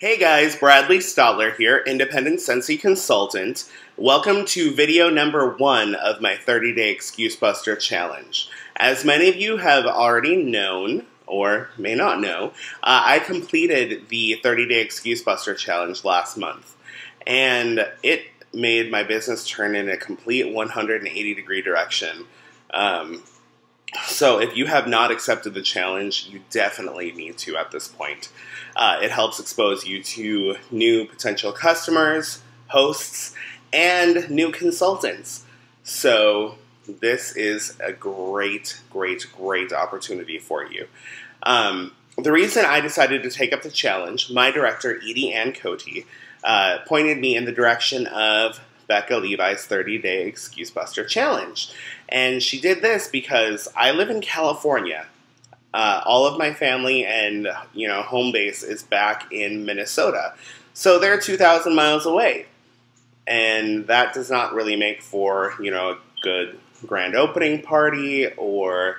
Hey guys, Bradley Stotler here, Independent Scentsy Consultant. Welcome to video number 1 of my 30-day Excuse Buster Challenge. As many of you have already known, or may not know, I completed the 30-day Excuse Buster Challenge last month. And it made my business turn in a complete 180-degree direction. So if you have not accepted the challenge, you definitely need to at this point. It helps expose you to new potential customers, hosts, and new consultants. So this is a great opportunity for you. The reason I decided to take up the challenge, my director, Edie Ann Cote, pointed me in the direction of Becca Levi's 30-day Excuse Buster Challenge. And she did this because I live in California. All of my family and, home base is back in Minnesota. So they're 2,000 miles away. And that does not really make for, a good grand opening party or,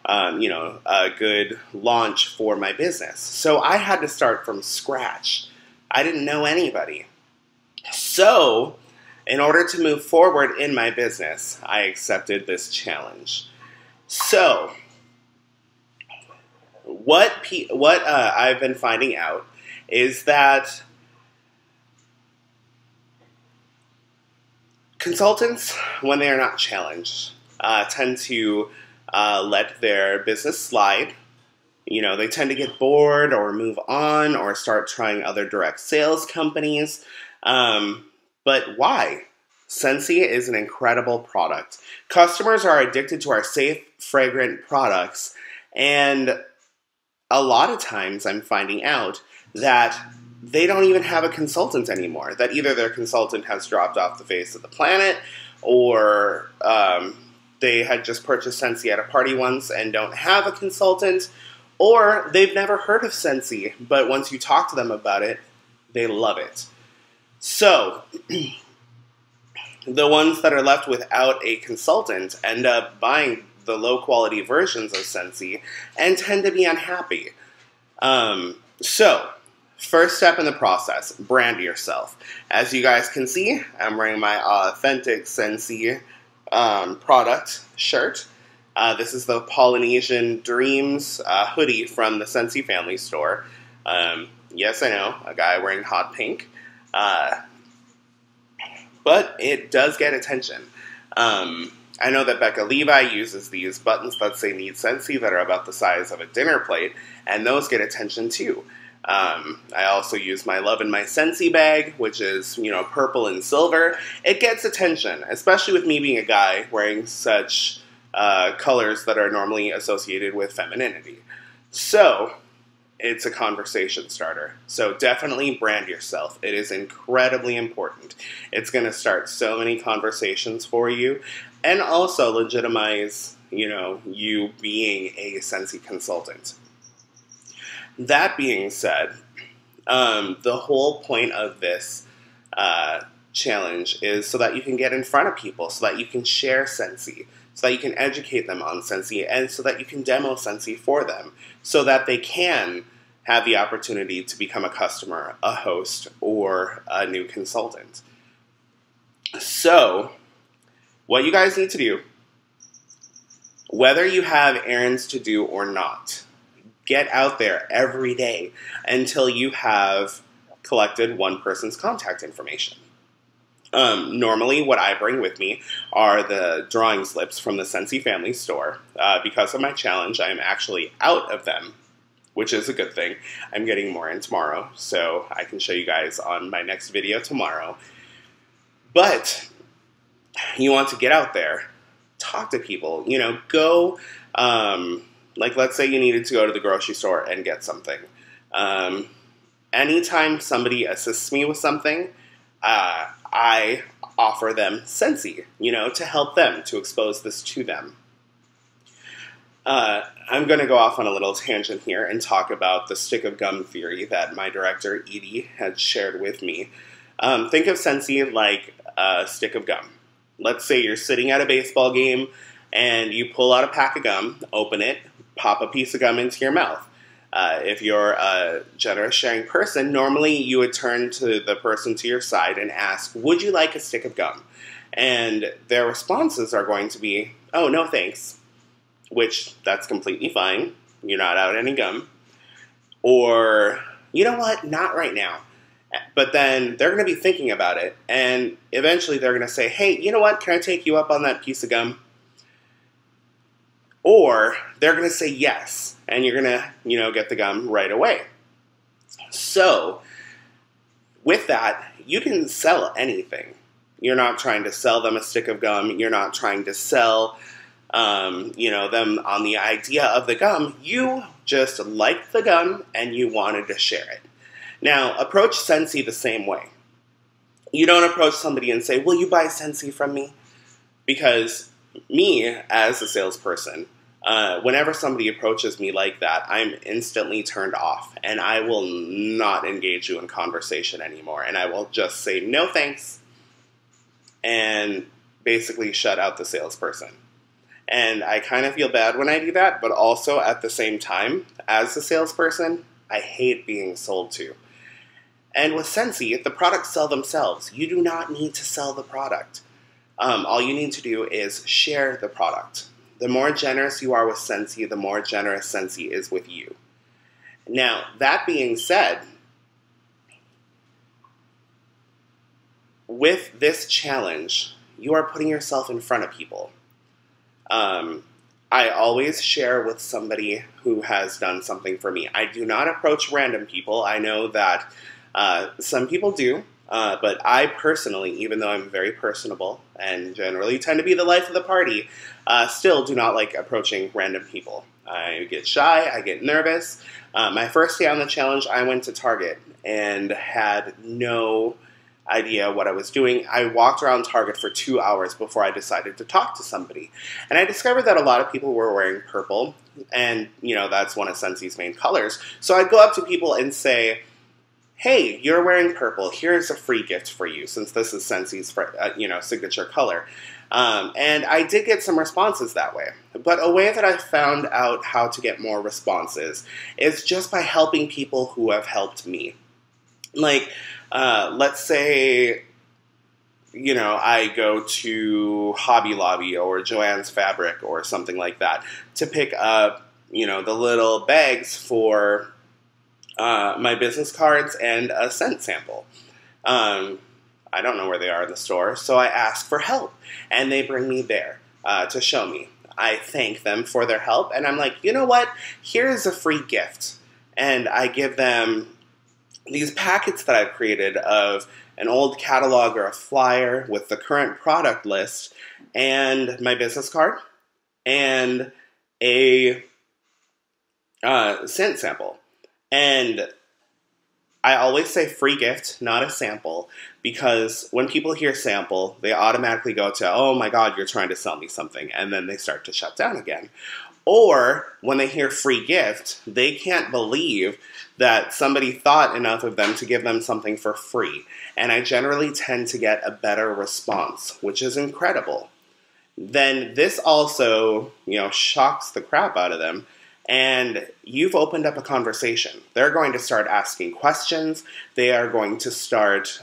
a good launch for my business. So I had to start from scratch. I didn't know anybody. So in order to move forward in my business, I accepted this challenge. So what I've been finding out is that consultants, when they are not challenged, tend to let their business slide. They tend to get bored or move on or start trying other direct sales companies. But why? Scentsy is an incredible product. Customers are addicted to our safe, fragrant products, and a lot of times I'm finding out that they don't even have a consultant anymore, that either their consultant has dropped off the face of the planet, or they had just purchased Scentsy at a party once and don't have a consultant, or they've never heard of Scentsy, but once you talk to them about it, they love it. So the ones that are left without a consultant end up buying the low-quality versions of Scentsy and tend to be unhappy. So, first step in the process, brand yourself. As you guys can see, I'm wearing my authentic Scentsy product shirt. This is the Polynesian Dreams hoodie from the Scentsy family store. Yes, I know, a guy wearing hot pink. But it does get attention. I know that Becca Levi uses these buttons that say Need Scentsy that are about the size of a dinner plate, and those get attention too. I also use my Love in My Scentsy bag, which is, purple and silver. It gets attention, especially with me being a guy wearing such colors that are normally associated with femininity. So it's a conversation starter. So definitely brand yourself. It is incredibly important. It's going to start so many conversations for you and also legitimize, you being a Scentsy consultant. That being said, the whole point of this challenge is so that you can get in front of people, so that you can share Scentsy, so that you can educate them on Scentsy, and so that you can demo Scentsy for them, so that they can have the opportunity to become a customer, a host, or a new consultant. So, what you guys need to do, whether you have errands to do or not, get out there every day until you have collected one person's contact information. Normally, what I bring with me are the drawing slips from the Scentsy family store. Because of my challenge, I am actually out of them, which is a good thing. I'm getting more in tomorrow, so I can show you guys on my next video tomorrow. But you want to get out there, talk to people, go, like let's say you needed to go to the grocery store and get something. Anytime somebody assists me with something, I offer them Scentsy, to help them, to expose this to them. I'm going to go off on a little tangent here and talk about the stick of gum theory that my director, Edie, had shared with me. Think of Scentsy like a stick of gum. Let's say you're sitting at a baseball game and you pull out a pack of gum, open it, pop a piece of gum into your mouth. If you're a generous, sharing person, normally you would turn to the person to your side and ask, would you like a stick of gum? And their responses are going to be, oh, no thanks, which that's completely fine. You're not out any gum. Or, you know what, not right now. But then they're going to be thinking about it, and eventually they're going to say, hey, you know what, can I take you up on that piece of gum? Or they're going to say yes, and you're going to, get the gum right away. So, with that, you can sell anything. You're not trying to sell them a stick of gum. You're not trying to sell, them on the idea of the gum. You just liked the gum, and you wanted to share it. Now, approach Scentsy the same way. You don't approach somebody and say, will you buy Scentsy from me? Because me, as a salesperson, whenever somebody approaches me like that, I'm instantly turned off, and I will not engage you in conversation anymore, and I will just say no thanks, and basically shut out the salesperson. And I kind of feel bad when I do that, but also at the same time, as a salesperson, I hate being sold to. And with Scentsy, the products sell themselves. You do not need to sell the product. All you need to do is share the product. The more generous you are with Scentsy, the more generous Scentsy is with you. Now, that being said, with this challenge, you are putting yourself in front of people. I always share with somebody who has done something for me. I do not approach random people. I know that some people do, but I personally, even though I'm very personable and generally tend to be the life of the party, still do not like approaching random people. I get shy, I get nervous. My first day on the challenge, I went to Target and had no idea what I was doing. I walked around Target for 2 hours before I decided to talk to somebody. And I discovered that a lot of people were wearing purple, and, that's one of Scentsy's main colors. So I'd go up to people and say, hey, you're wearing purple. Here's a free gift for you, since this is Scentsy's, signature color. And I did get some responses that way. But a way that I found out how to get more responses is just by helping people who have helped me. Like, let's say, I go to Hobby Lobby or Joann's Fabric or something like that to pick up, the little bags for my business cards and a scent sample. I don't know where they are in the store, so I ask for help, and they bring me there to show me. I thank them for their help, and I'm like, you know what? Here's a free gift. And I give them these packets that I've created of an old catalog or a flyer with the current product list and my business card and a scent sample. And I always say free gift, not a sample, because when people hear sample, they automatically go to, oh my God, you're trying to sell me something, and then they start to shut down again. Or when they hear free gift, they can't believe that somebody thought enough of them to give them something for free. And I generally tend to get a better response, which is incredible. Then this also, shocks the crap out of them. And you've opened up a conversation. They're going to start asking questions. They are going to start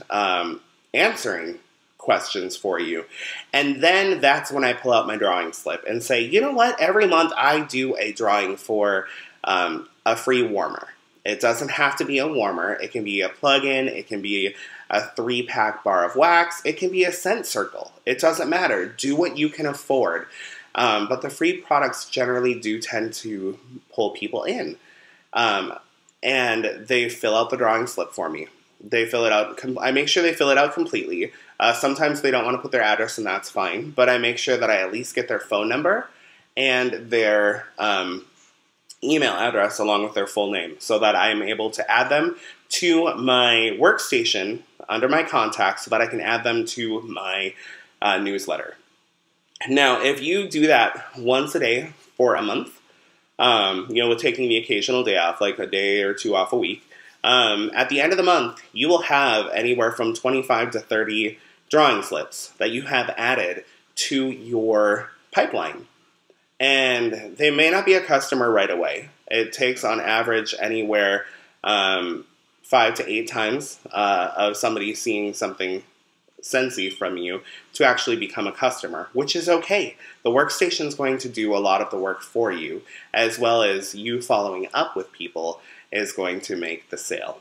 answering questions for you. And then that's when I pull out my drawing slip and say, you know what? Every month I do a drawing for a free warmer. It doesn't have to be a warmer. It can be a plug-in. It can be a 3-pack bar of wax. It can be a scent circle. It doesn't matter. Do what you can afford. But the free products generally do tend to pull people in. And they fill out the drawing slip for me. They fill it out. I make sure they fill it out completely. Sometimes they don't want to put their address, and that's fine. But I make sure that I at least get their phone number and their email address along with their full name so that I am able to add them to my workstation under my contacts so that I can add them to my newsletter. Now, if you do that once a day for a month, with taking the occasional day off, like a day or two off a week, at the end of the month, you will have anywhere from 25 to 30 drawing slips that you have added to your pipeline. And they may not be a customer right away, It takes on average anywhere 5 to 8 times of somebody seeing something Scentsy from you to actually become a customer, which is okay. The workstation is going to do a lot of the work for you, as well as you following up with people is going to make the sale.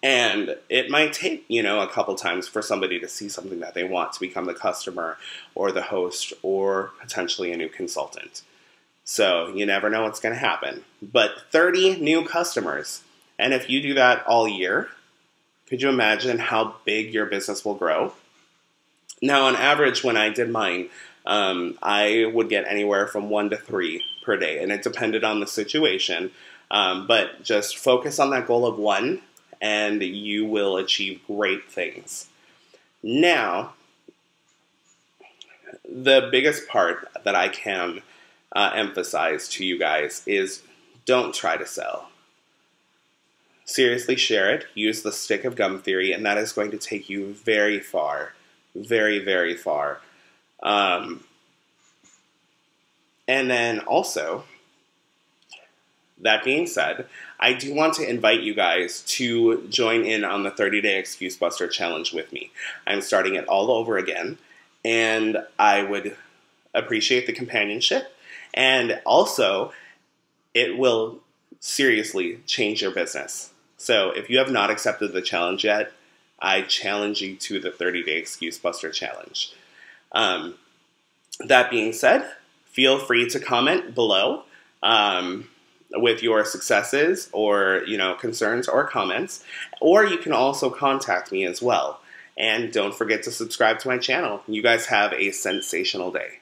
And it might take, a couple times for somebody to see something that they want to become the customer or the host or potentially a new consultant. So you never know what's going to happen. But 30 new customers, and if you do that all year, could you imagine how big your business will grow? Now, on average, when I did mine, I would get anywhere from 1 to 3 per day, and it depended on the situation. But just focus on that goal of 1, and you will achieve great things. Now, the biggest part that I can emphasize to you guys is don't try to sell. Seriously, share it. Use the stick of gum theory, and that is going to take you very far. Very, very far. And then also, that being said, I do want to invite you guys to join in on the 30-Day Excuse Buster Challenge with me. I'm starting it all over again, and I would appreciate the companionship. And also, it will seriously change your business. So if you have not accepted the challenge yet, I challenge you to the 30-Day Excuse Buster Challenge. That being said, feel free to comment below with your successes or concerns or comments, or you can also contact me as well. And don't forget to subscribe to my channel. You guys have a sensational day.